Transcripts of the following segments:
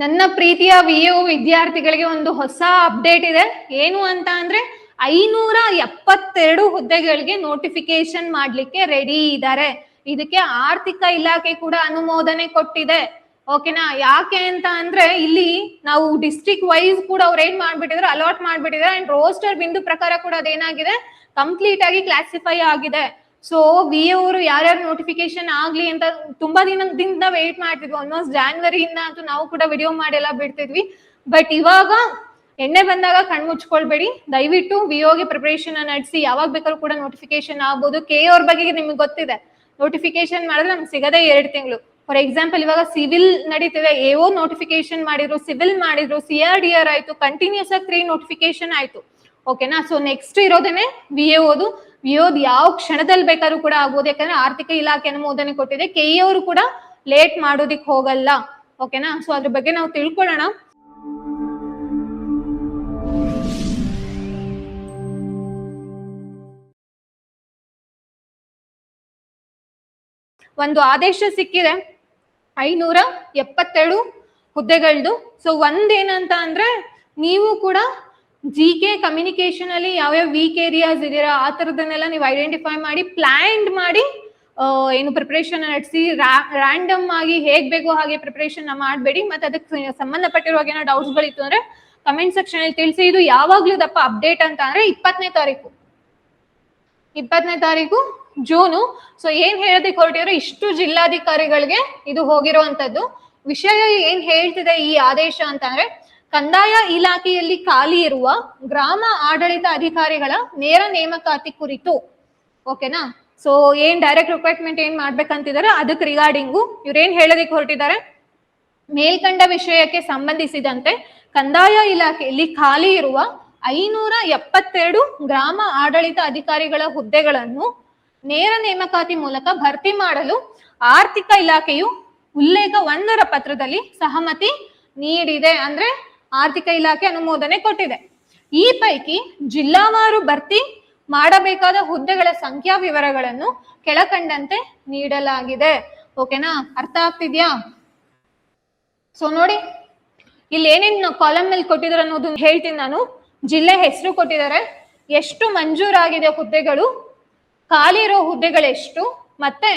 ನನ್ನ ಪ್ರೀತಿಯ ವಿಎ ವಿದ್ಯಾರ್ಥಿಗಳಿಗೆ ಒಂದು ಹೊಸ ಅಪ್ಡೇಟ್ ಇದೆ. ಏನು ಅಂತ ಅಂದ್ರೆ 572 ಹುದ್ದೆಗಳಿಗೆ ನೋಟಿಫಿಕೇಶನ್ ಮಾಡ್ಲಿಕ್ಕೆ ರೆಡಿ ಇದ್ದಾರೆ. ಇದಕ್ಕೆ ಆರ್ಥಿಕ ಇಲಾಖೆ ಕೂಡ ಅನುಮೋದನೆ ಕೊಟ್ಟಿದೆ. ಓಕೆನಾ? ಯಾಕೆ ಅಂತ ಅಂದ್ರೆ ಇಲ್ಲಿ ನಾವು ಡಿಸ್ಟ್ರಿಕ್ಟ್ ವೈಸ್ ಕೂಡ ಅವ್ರು ಏನ್ ಮಾಡ್ಬಿಟ್ಟಿದ್ರೆ ಅಲಾಟ್ ಮಾಡ್ಬಿಟ್ಟಿದ್ದಾರೆ. ಅಂಡ್ ರೋಸ್ಟರ್ ಬಿಂದು ಪ್ರಕಾರ ಕೂಡ ಅದೇನಾಗಿದೆ, ಕಂಪ್ಲೀಟ್ ಆಗಿ ಕ್ಲಾಸಿಫೈ ಆಗಿದೆ. ಸೊ ವಿಎ ಅವರು ಯಾರ್ಯಾರು ನೋಟಿಫಿಕೇಶನ್ ಆಗ್ಲಿ ಅಂತ ತುಂಬಾ ದಿನದಿಂದ ವೇಟ್ ಮಾಡ್ತಿದ್ವಿ. ಆಲ್ಮೋಸ್ಟ್ ಜಾನ್ವರಿಯಿಂದ ಅಂತೂ ನಾವು ಕೂಡ ವಿಡಿಯೋ ಮಾಡೆಲ್ಲ ಬಿಡ್ತಿದ್ವಿ. ಬಟ್ ಇವಾಗ ಎಣ್ಣೆ ಬಂದಾಗ ಕಣ್ಮುಚ್ಕೊಳ್ಬೇಡಿ, ದಯವಿಟ್ಟು ವಿಒಗೆ ಪ್ರಿಪರೇಷನ್ ನಡೆಸಿ. ಯಾವಾಗ ಬೇಕಾದ್ರೂ ಕೂಡ ನೋಟಿಫಿಕೇಶನ್ ಆಗ್ಬೋದು. ಕೆ ಅವ್ರ ಬಗ್ಗೆ ನಿಮ್ಗೆ ಗೊತ್ತಿದೆ, ನೋಟಿಫಿಕೇಶನ್ ಮಾಡಿದ್ರೆ ನಮ್ಗೆ ಸಿಗದೆ 2 ತಿಂಗಳು. ಫಾರ್ ಎಕ್ಸಾಂಪಲ್ ಇವಾಗ ಸಿವಿಲ್ ನಡೀತಿದೆ, ಎಒ ನೋಟಿಫಿಕೇಶನ್ ಮಾಡಿದ್ರು, ಸಿವಿಲ್ ಮಾಡಿದ್ರು, CRDR ಆಯ್ತು, ಕಂಟಿನ್ಯೂಸ್ ಆಗಿ 3 ನೋಟಿಫಿಕೇಶನ್ ಆಯ್ತು. ಓಕೆನಾ? So next ಇರೋದೇನೆ ವಿಒದು. ವಿಒದ್ ಯಾವ ಕ್ಷಣದಲ್ಲಿ ಬೇಕಾದ್ರೂ ಕೂಡ ಆಗ್ಬೋದು, ಯಾಕಂದ್ರೆ ಆರ್ಥಿಕ ಇಲಾಖೆ ಅನುಮೋದನೆ ಕೊಟ್ಟಿದೆ. ಕೆಇ ಅವರು ಕೂಡ ಲೇಟ್ ಮಾಡೋದಿಕ್ ಹೋಗಲ್ಲ. ಓಕೆನಾ? ಸೊ ಅದ್ರ ಬಗ್ಗೆ ನಾವು ತಿಳ್ಕೊಳ್ಳೋಣ. ಒಂದು ಆದೇಶ ಸಿಕ್ಕಿದೆ 572 ಹುದ್ದೆಗಳದು. ಸೊ ಒಂದೇನಂತ ಅಂದ್ರೆ ನೀವು ಕೂಡ GK ಕಮ್ಯುನಿಕೇಶನ್ ಅಲ್ಲಿ ಯಾವ್ಯಾವ ವೀಕ್ ಏರಿಯಾಸ್ ಇದೀರಾ ಆ ತರದನ್ನೆಲ್ಲ ನೀವು ಐಡೆಂಟಿಫೈ ಮಾಡಿ ಪ್ಲಾನ್ ಮಾಡಿ ಏನು ಪ್ರಿಪರೇಷನ್ ನಡೆಸಿ. ರ್ಯಾಂಡಮ್ ಆಗಿ ಹೇಗ್ ಬೇಕೋ ಹಾಗೆ ಪ್ರಿಪರೇಷನ್ ಮಾಡಬೇಡಿ. ಮತ್ತೆ ಅದಕ್ಕೆ ಸಂಬಂಧಪಟ್ಟಿರುವಾಗ ಏನೋ ಡೌಟ್ಸ್ ಗಳಿತ್ತು ಅಂದ್ರೆ ಕಮೆಂಟ್ ಸೆಕ್ಷನ್ ಅಲ್ಲಿ ತಿಳಿಸಿ. ಇದು ಯಾವಾಗ್ಲೂ ದಪ್ಪ ಅಪ್ಡೇಟ್ ಅಂತ ಅಂದ್ರೆ 20ನೇ ತಾರೀಕು ಜೂನು. ಸೊ ಏನ್ ಹೇಳೋದಕ್ಕೆ ಹೊರಟಿದ್ರೆ ಇಷ್ಟು ಜಿಲ್ಲಾಧಿಕಾರಿಗಳಿಗೆ ಇದು ಹೋಗಿರುವಂತದ್ದು. ವಿಷಯ ಏನ್ ಹೇಳ್ತಿದೆ ಈ ಆದೇಶ ಅಂತ ಅಂದ್ರೆ, ಕಂದಾಯ ಇಲಾಖೆಯಲ್ಲಿ ಖಾಲಿ ಇರುವ ಗ್ರಾಮ ಆಡಳಿತ ಅಧಿಕಾರಿಗಳ ನೇರ ನೇಮಕಾತಿ ಕುರಿತು. ಓಕೆನಾ? ಸೊ ಏನ್ ಡೈರೆಕ್ಟ್ ರಿಕ್ರೂಟ್ಮೆಂಟ್ ಏನ್ ಮಾಡ್ಬೇಕಂತಿದ್ದಾರೆ ಅದಕ್ಕೆ ರಿಗಾರ್ಡಿಂಗು ಇವ್ರೇನ್ ಹೇಳೋದಕ್ಕೆ ಹೊರಟಿದ್ದಾರೆ, ಮೇಲ್ಕಂಡ ವಿಷಯಕ್ಕೆ ಸಂಬಂಧಿಸಿದಂತೆ ಕಂದಾಯ ಇಲಾಖೆಯಲ್ಲಿ ಖಾಲಿ ಇರುವ 572 ಗ್ರಾಮ ಆಡಳಿತ ಅಧಿಕಾರಿಗಳ ಹುದ್ದೆಗಳನ್ನು ನೇರ ನೇಮಕಾತಿ ಮೂಲಕ ಭರ್ತಿ ಮಾಡಲು ಆರ್ಥಿಕ ಇಲಾಖೆಯು ಉಲ್ಲೇಖ 1ರ ಪತ್ರದಲ್ಲಿ ಸಹಮತಿ ನೀಡಿದೆ. ಅಂದ್ರೆ ಆರ್ಥಿಕ ಇಲಾಖೆ ಅನುಮೋದನೆ ಕೊಟ್ಟಿದೆ. ಈ ಪೈಕಿ ಜಿಲ್ಲಾವಾರು ಭರ್ತಿ ಮಾಡಬೇಕಾದ ಹುದ್ದೆಗಳ ಸಂಖ್ಯಾ ವಿವರಗಳನ್ನು ಕೆಳಕಂಡಂತೆ ನೀಡಲಾಗಿದೆ. ಓಕೆನಾ? ಅರ್ಥ ಆಗ್ತಿದ್ಯಾ? ಸೊ ನೋಡಿ, ಇಲ್ಲಿ ಏನೇನು ಕಾಲಮ್ ನಲ್ಲಿ ಕೊಟ್ಟಿದ್ದಾರೆ ಅನ್ನೋದು ಹೇಳ್ತೀನಿ ನಾನು. ಜಿಲ್ಲೆ ಹೆಸರು ಕೊಟ್ಟಿದ್ದಾರೆ, ಎಷ್ಟು ಮಂಜೂರಾಗಿದೆ ಹುದ್ದೆಗಳು, ಖಾಲಿ ಇರೋ ಹುದ್ದೆಗಳೆಷ್ಟು, ಮತ್ತೆ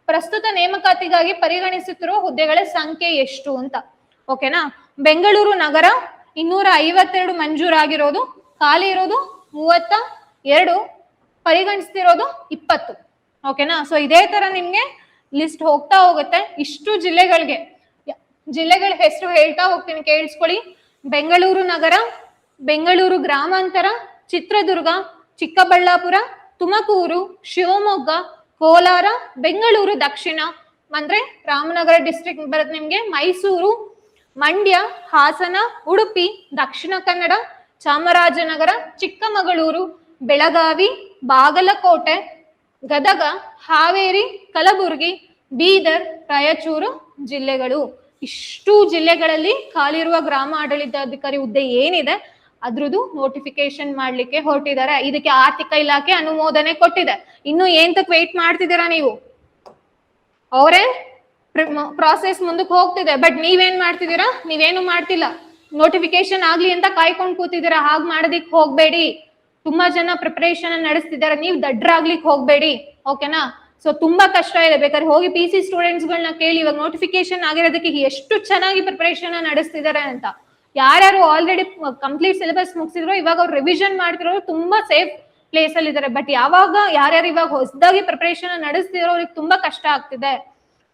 ಪ್ರಸ್ತುತ ನೇಮಕಾತಿಗಾಗಿ ಪರಿಗಣಿಸುತ್ತಿರುವ ಹುದ್ದೆಗಳ ಸಂಖ್ಯೆ ಎಷ್ಟು ಅಂತ. ಓಕೆನಾ? ಬೆಂಗಳೂರು ನಗರ 252 ಮಂಜೂರಾಗಿರೋದು, ಖಾಲಿ ಇರೋದು 32, ಪರಿಗಣಿಸ್ತಿರೋದು 20. ಓಕೆನಾ? ಸೊ ಇದೇ ತರ ನಿಮ್ಗೆ ಲಿಸ್ಟ್ ಹೋಗ್ತಾ ಹೋಗುತ್ತೆ. ಇಷ್ಟು ಜಿಲ್ಲೆಗಳ ಹೆಸರು ಹೇಳ್ತಾ ಹೋಗ್ತೀನಿ, ಕೇಳಿಸ್ಕೊಳ್ಳಿ. ಬೆಂಗಳೂರು ನಗರ, ಬೆಂಗಳೂರು ಗ್ರಾಮಾಂತರ, ಚಿತ್ರದುರ್ಗ, ಚಿಕ್ಕಬಳ್ಳಾಪುರ, ತುಮಕೂರು, ಶಿವಮೊಗ್ಗ, ಕೋಲಾರ, ಬೆಂಗಳೂರು ದಕ್ಷಿಣ ಅಂದ್ರೆ ರಾಮನಗರ ಡಿಸ್ಟ್ರಿಕ್ಟ್ ಬರುತ್ತೆ ನಿಮ್ಗೆ, ಮೈಸೂರು, ಮಂಡ್ಯ, ಹಾಸನ, ಉಡುಪಿ, ದಕ್ಷಿಣ ಕನ್ನಡ, ಚಾಮರಾಜನಗರ, ಚಿಕ್ಕಮಗಳೂರು, ಬೆಳಗಾವಿ, ಬಾಗಲಕೋಟೆ, ಗದಗ, ಹಾವೇರಿ, ಕಲಬುರಗಿ, ಬೀದರ್, ರಾಯಚೂರು ಜಿಲ್ಲೆಗಳು. ಇಷ್ಟು ಜಿಲ್ಲೆಗಳಲ್ಲಿ ಖಾಲಿ ಇರುವ ಗ್ರಾಮ ಆಡಳಿತಾಧಿಕಾರಿ ಹುದ್ದೆ ಏನಿದೆ ಅದ್ರದ್ದು ನೋಟಿಫಿಕೇಶನ್ ಮಾಡ್ಲಿಕ್ಕೆ ಹೊರಟಿದ್ದಾರೆ. ಇದಕ್ಕೆ ಆರ್ಥಿಕ ಇಲಾಖೆ ಅನುಮೋದನೆ ಕೊಟ್ಟಿದೆ. ಇನ್ನು ಏಂತಕ್ ವೇಟ್ ಮಾಡ್ತಿದ್ದೀರಾ ನೀವು? ಅವರೇ ಪ್ರಾಸೆಸ್ ಮುಂದಕ್ಕೆ ಹೋಗ್ತಿದೆ. ಬಟ್ ನೀವೇನ್ ಮಾಡ್ತಿದ್ದೀರಾ? ನೀವೇನು ಮಾಡ್ತಿಲ್ಲ. ನೋಟಿಫಿಕೇಶನ್ ಆಗ್ಲಿ ಅಂತ ಕಾಯ್ಕೊಂಡು ಕೂತಿದ್ದೀರಾ. ಹಾಗೆ ಮಾಡೋದಿಕ್ ಹೋಗ್ಬೇಡಿ. ತುಂಬಾ ಜನ ಪ್ರಿಪರೇಷನ್ ನಡೆಸ್ತಿದ್ದಾರೆ, ನೀವು ದಡ್ರಾಗ್ಲಿಕ್ಕೆ ಹೋಗ್ಬೇಡಿ. ಓಕೆನಾ? ಸೊ ತುಂಬಾ ಕಷ್ಟ ಇದೆ. ಬೇಕಾದ್ರೆ ಹೋಗಿ PC ಸ್ಟೂಡೆಂಟ್ಸ್ ಗಳನ್ನ ಕೇಳಿ, ಇವಾಗ ನೋಟಿಫಿಕೇಶನ್ ಆಗಿರೋದಕ್ಕೆ ಎಷ್ಟು ಚೆನ್ನಾಗಿ ಪ್ರಿಪರೇಷನ್ ನಡೆಸ್ತಿದ್ದಾರೆ ಅಂತ. ಯಾರ್ಯಾರು ಆಲ್ರೆಡಿ ಕಂಪ್ಲೀಟ್ ಸಿಲೆಬಸ್ ಮುಗಿಸಿದ್ರು, ಇವಾಗ ಅವ್ರು ರಿವಿಷನ್ ಮಾಡ್ತಿರೋರು ತುಂಬಾ ಸೇಫ್ ಪ್ಲೇಸ್ ಅಲ್ಲಿ ಇದ್ದಾರೆ. ಬಟ್ ಯಾರ್ಯಾರು ಇವಾಗ ಹೊಸದಾಗಿ ಪ್ರಿಪರೇಷನ್ ನಡೆಸ್ತಿರೋ ಅವ್ರಿಗೆ ತುಂಬಾ ಕಷ್ಟ ಆಗ್ತಿದೆ.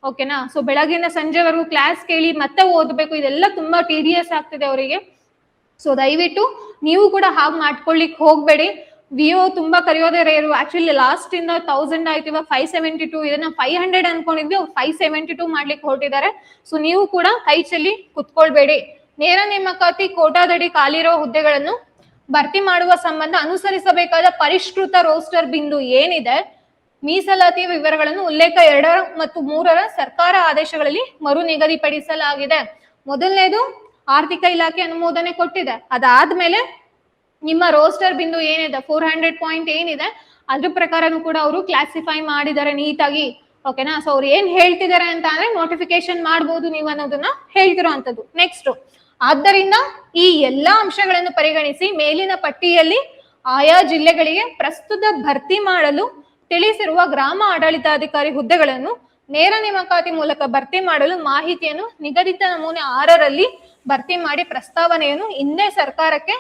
ಓಕೆನಾ? ಸೊ ಬೆಳಗಿನ ಸಂಜೆವರೆಗೂ ಕ್ಲಾಸ್ ಕೇಳಿ ಮತ್ತೆ ಓದ್ಬೇಕು, ಇದೆಲ್ಲ ತುಂಬಾ TDS ಆಗ್ತಿದೆ ಅವರಿಗೆ. ಸೊ ದಯವಿಟ್ಟು ನೀವು ಕೂಡ ಹಾಗೆ ಮಾಡ್ಕೊಳ್ಳಿಕ್ ಹೋಗ್ಬೇಡಿ. ವಿಒ ತುಂಬಾ ಕರೆಯೋದೇ ರೇರು. ಆಕ್ಚುಲಿ ಲಾಸ್ಟ್ ಇಂದ 1000 ಆಯ್ತು, ಇವಾಗ 572, ಇದನ್ನ 500 ಅನ್ಕೊಂಡಿದ್ವಿ, 572 ಮಾಡ್ಲಿಕ್ಕೆ ಹೊರಟಿದ್ದಾರೆ. ಸೊ ನೀವು ಕೂಡ ಕೈ ಚೆಲ್ಲಿ ಕುತ್ಕೊಳ್ಬೇಡಿ. ನೇರ ನೇಮಕಾತಿ ಕೋಟಾದಡಿ ಖಾಲಿರೋ ಹುದ್ದೆಗಳನ್ನು ಭರ್ತಿ ಮಾಡುವ ಸಂಬಂಧ ಅನುಸರಿಸಬೇಕಾದ ಪರಿಷ್ಕೃತ ರೋಸ್ಟರ್ ಬಿಂದು ಏನಿದೆ, ಮೀಸಲಾತಿಯ ವಿವರಗಳನ್ನು ಉಲ್ಲೇಖ 2 ಮತ್ತು 3ರ ಸರ್ಕಾರ ಆದೇಶಗಳಲ್ಲಿ ಮರು ನಿಗದಿಪಡಿಸಲಾಗಿದೆ. ಮೊದಲನೇದು ಆರ್ಥಿಕ ಇಲಾಖೆ ಅನುಮೋದನೆ ಕೊಟ್ಟಿದೆ. ಅದಾದ್ಮೇಲೆ ನಿಮ್ಮ ರೋಸ್ಟರ್ ಬಿಂದು ಏನಿದೆ 400 ಪಾಯಿಂಟ್ ಏನಿದೆ ಅದ್ರ ಪ್ರಕಾರನೂ ಕೂಡ ಅವರು ಕ್ಲಾಸಿಫೈ ಮಾಡಿದ್ದಾರೆ ನೀಟಾಗಿ. ಓಕೆನಾ. ಸೊ ಅವ್ರು ಏನ್ ಹೇಳ್ತಿದ್ದಾರೆ ಅಂತ ಅಂದ್ರೆ ನೋಟಿಫಿಕೇಶನ್ ಮಾಡ್ಬೋದು ನೀವು ಅನ್ನೋದನ್ನ ಹೇಳ್ತಿರೋಂಥದ್ದು. ನೆಕ್ಸ್ಟ್, ಆದ್ದರಿಂದ ಈ ಎಲ್ಲಾ ಅಂಶಗಳನ್ನು ಪರಿಗಣಿಸಿ ಮೇಲಿನ ಪಟ್ಟಿಯಲ್ಲಿ ಆಯಾ ಜಿಲ್ಲೆಗಳಿಗೆ ಪ್ರಸ್ತುತ ಭರ್ತಿ ಮಾಡಲು ತಿಳಿಸಿರುವ ಗ್ರಾಮ ಆಡಳಿತಾಧಿಕಾರಿ ಹುದ್ದೆಗಳನ್ನು ನೇರ ನೇಮಕಾತಿ ಮೂಲಕ ಭರ್ತಿ ಮಾಡಲು ಮಾಹಿತಿಯನ್ನು ನಿಗದಿತ ನಮೂನೆ 6ರಲ್ಲಿ ಭರ್ತಿ ಮಾಡಿ ಪ್ರಸ್ತಾವನೆಯನ್ನು ಹಿಂದೆ ಸರ್ಕಾರಕ್ಕೆ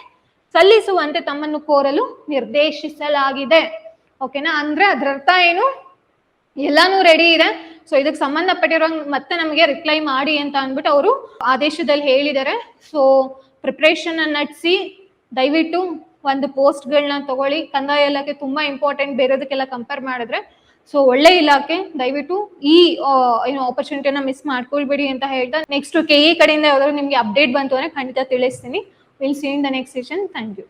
ಸಲ್ಲಿಸುವಂತೆ ತಮ್ಮನ್ನು ಕೋರಲು ನಿರ್ದೇಶಿಸಲಾಗಿದೆ. ಓಕೆನಾ. ಅಂದ್ರೆ ಅದರರ್ಥ ಏನು, ಎಲ್ಲಾನು ರೆಡಿ ಇದೆ. ಸೊ ಇದಕ್ಕೆ ಸಂಬಂಧಪಟ್ಟಿರೋ ಮತ್ತೆ ನಮಗೆ ರಿಪ್ಲೈ ಮಾಡಿ ಅಂತ ಅಂದ್ಬಿಟ್ಟು ಅವರು ಆದೇಶದಲ್ಲಿ ಹೇಳಿದ್ದಾರೆ. ಸೊ ಪ್ರಿಪ್ರೇಷನ್ ಅನ್ನ ನಡೆಸಿ ದಯವಿಟ್ಟು ಒಂದು ಪೋಸ್ಟ್ಗಳನ್ನ ತಗೊಳ್ಳಿ. ಕಂದಾಯ ಇಲಾಖೆ ತುಂಬಾ ಇಂಪಾರ್ಟೆಂಟ್ ಬೇರೆದಕ್ಕೆಲ್ಲ ಕಂಪೇರ್ ಮಾಡಿದ್ರೆ. ಸೊ ಒಳ್ಳೆ ಇಲಾಖೆ, ದಯವಿಟ್ಟು ಈ ಏನು ಆಪರ್ಚುನಿಟಿನ ಮಿಸ್ ಮಾಡ್ಕೊಳ್ಬೇಡಿ ಅಂತ ಹೇಳ್ತಾ, ನೆಕ್ಸ್ಟ್ KE ಕಡೆಯಿಂದ ಯಾವ್ದಾದ್ರು ನಿಮ್ಗೆ ಅಪ್ಡೇಟ್ ಬಂತು ಅಂದ್ರೆ ಖಂಡಿತ ತಿಳಿಸ್ತೀನಿ. Will see in the next session. Thank you.